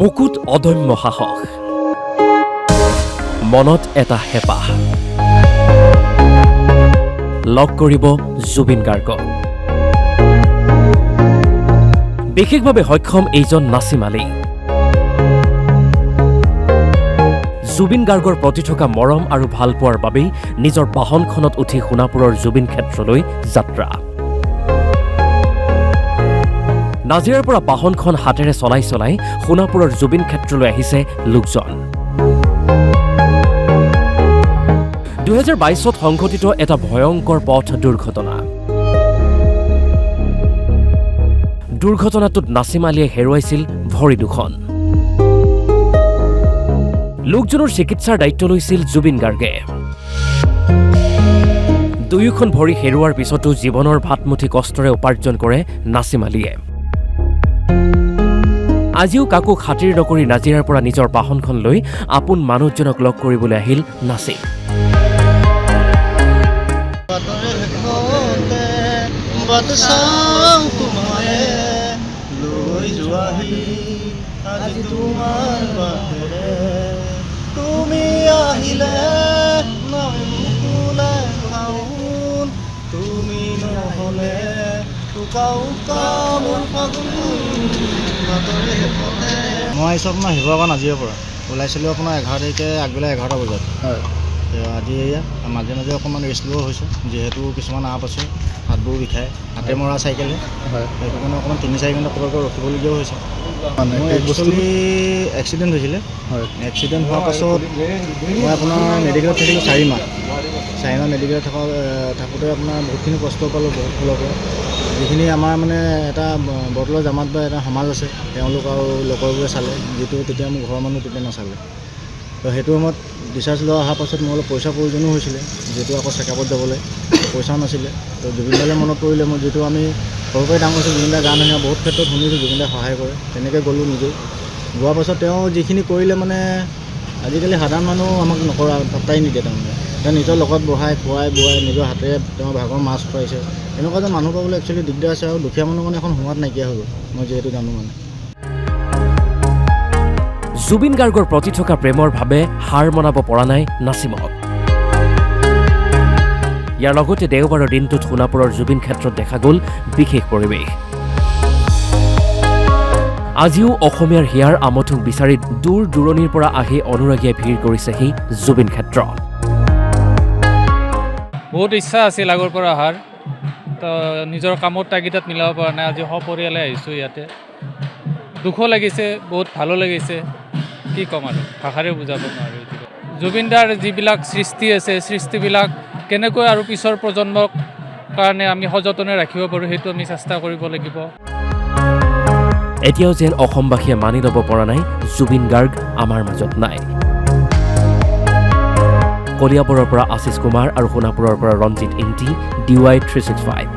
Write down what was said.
বুকুত অদম্য সাহস, মনত এটা হেঁপাহ, লগ কৰিব জুবিন গাৰ্গক। বিশেষভাৱে সক্ষম এইজন নাচিম আলী। জুবিন গাৰ্গৰ প্ৰতি থকা মৰম আৰু ভালপোৱাৰ বাবেই নিজৰ বাহনখনত উঠি সোণাপুৰৰ জুবিন ক্ষেত্ৰলৈ যাত্ৰা। নাজিৰাৰ পৰা বাহনখন হাতেৰে চলাই চলাই সোণাপুৰৰ জুবিন ক্ষেত্ৰলৈ আহিছে লোকজন। 2022 সংঘটিত এটা ভয়ংকৰ পথ দুৰ্ঘটনা। দুৰ্ঘটনাটোত নাচিম আলীয়ে হেৰুৱাইছিল ভৰি দুখন। লোকজনৰ চিকিৎসাৰ দায়িত্ব লৈছিল জুবিন গাৰ্গে। দুয়োখন ভৰি হেৰুৱাৰ পিছতো জীৱনৰ ভাতমুঠি কষ্টৰে উপাৰ্জন কৰে নাচিম আলীয়ে। আজিও কাকো খাতিৰ নকৰি নাজিৰাৰ পৰা নিজৰ বাহনখন লৈ আপোন মানুহজনক লগ কৰিবলৈ আহিল নাচিম। মই আহিছোঁ আপোনাৰ শিৱসাগৰ নাজিৰাৰ পৰা। ওলাইছিলোঁ আপোনাৰ 11 তাৰিখে আগবেলা 11টা বজাত। আজি এয়া মাজে মাজে অকণমান ৰেষ্ট লোৱা হৈছোঁ, যিহেতু কিছুমান আপ আছে, হাতবোৰ বিষায়, হাতে মৰা চাইকেলে, সেইটো কাৰণে অকণমান 3-4 ঘণ্টা পটককৈ ৰখিবলগীয়াও হৈছে। মোৰ একচুৱেলি এক্সিডেণ্ট হৈছিলে। এক্সিডেণ্ট হোৱাৰ পাছত মই আপোনাৰ মেডিকেলত থাকিলোঁ 4 মাহ মেডিকেলত থাকোঁতে আপোনাৰ বহুতখিনি কষ্ট পালোঁ বহুত ফালৰ পৰা। যিখিনি আমাৰ মানে এটা বটলৰ জামাত বা এটা সমাজ আছে, তেওঁলোক আৰু লগৰবোৰে চালে, যিটো তেতিয়া মোৰ ঘৰৰ মানুহ তেতিয়া নাচালে। তো সেইটো সময়ত ডিচাৰ্জ লোৱা অহাৰ পাছত মোৰ অলপ পইচাৰ প্ৰয়োজনো হৈছিলে, যিহেতু আকৌ চেকআপত যাবলৈ পইচাও নাছিলে। তো জুবিনদালৈ মনত পৰিলে, মই যিটো আমি সৰুৰ পৰাই ডাঙৰ হৈছোঁ, জুবিনদাৰ গান শুনি বহুত ক্ষেত্ৰত শুনিছোঁ, জুবিনদাই সহায় কৰে, তেনেকৈ গ'লোঁ নিজেই। যোৱাৰ পাছত তেওঁ যিখিনি কৰিলে মানে আজিকালি সাধাৰণ মানুহ আমাক নকৰা পাত্তাই নিদিয়ে। তাৰমানে তেওঁ নিজৰ লগত বহাই খুৱাই বোৱাই নিজৰ হাতেৰে তেওঁ ভাগৰ মাছ খুৱাইছে। এনেকুৱা যে মানুহ পাবলৈ একচুৱেলি দিগদাৰ আছে, আৰু দুখীয়া মানুহ মানে এখন সোৱাদ নাইকিয়া হৈ গ'ল, মই যিহেতু জানো মানে। জুবিন গাৰ্গৰ প্ৰতি থকা প্ৰেমৰ ভাৱে হাৰ মনাব পৰা নাই নাচিমক। ইয়াৰ লগতে দেওবাৰৰ দিনটোত সোণাপুৰৰ জুবিন ক্ষেত্ৰত দেখা গ'ল বিশেষ পৰিৱেশ। আজিও অসমীয়াৰ হিয়াৰ আমঠুক বিচাৰি দূৰ দূৰণিৰ পৰা আহি অনুৰাগীয়ে ভিৰ কৰিছেহি জুবিন ক্ষেত্ৰ। বহুত ইচ্ছা আছিল আগৰ পৰা অহাৰ, তো নিজৰ কামৰ তাগিদাত মিলাব পৰা নাই। আজি সপৰিয়ালে আহিছোঁ ইয়াতে। দুখো লাগিছে, বহুত ভালো লাগিছে, কি ক'ম আৰু ভাষাৰে বুজাব নোৱাৰোঁ। জুবিনদাৰ যিবিলাক সৃষ্টি আছে, সৃষ্টিবিলাক কেনেকৈ আৰু পিছৰ প্ৰজন্মৰ কাৰণে আমি সযতনে ৰাখিব পাৰোঁ, সেইটো আমি চেষ্টা কৰিব লাগিব। এতিয়াও যেন অসমবাসীয়ে মানি ল'ব পৰা নাই জুবিন গাৰ্গ আমাৰ মাজত নাই। কলিয়াবৰৰ পৰা আশিষ কুমাৰ আৰু সোণাপুৰৰ পৰা ৰঞ্জিত ইংতি, DY 365।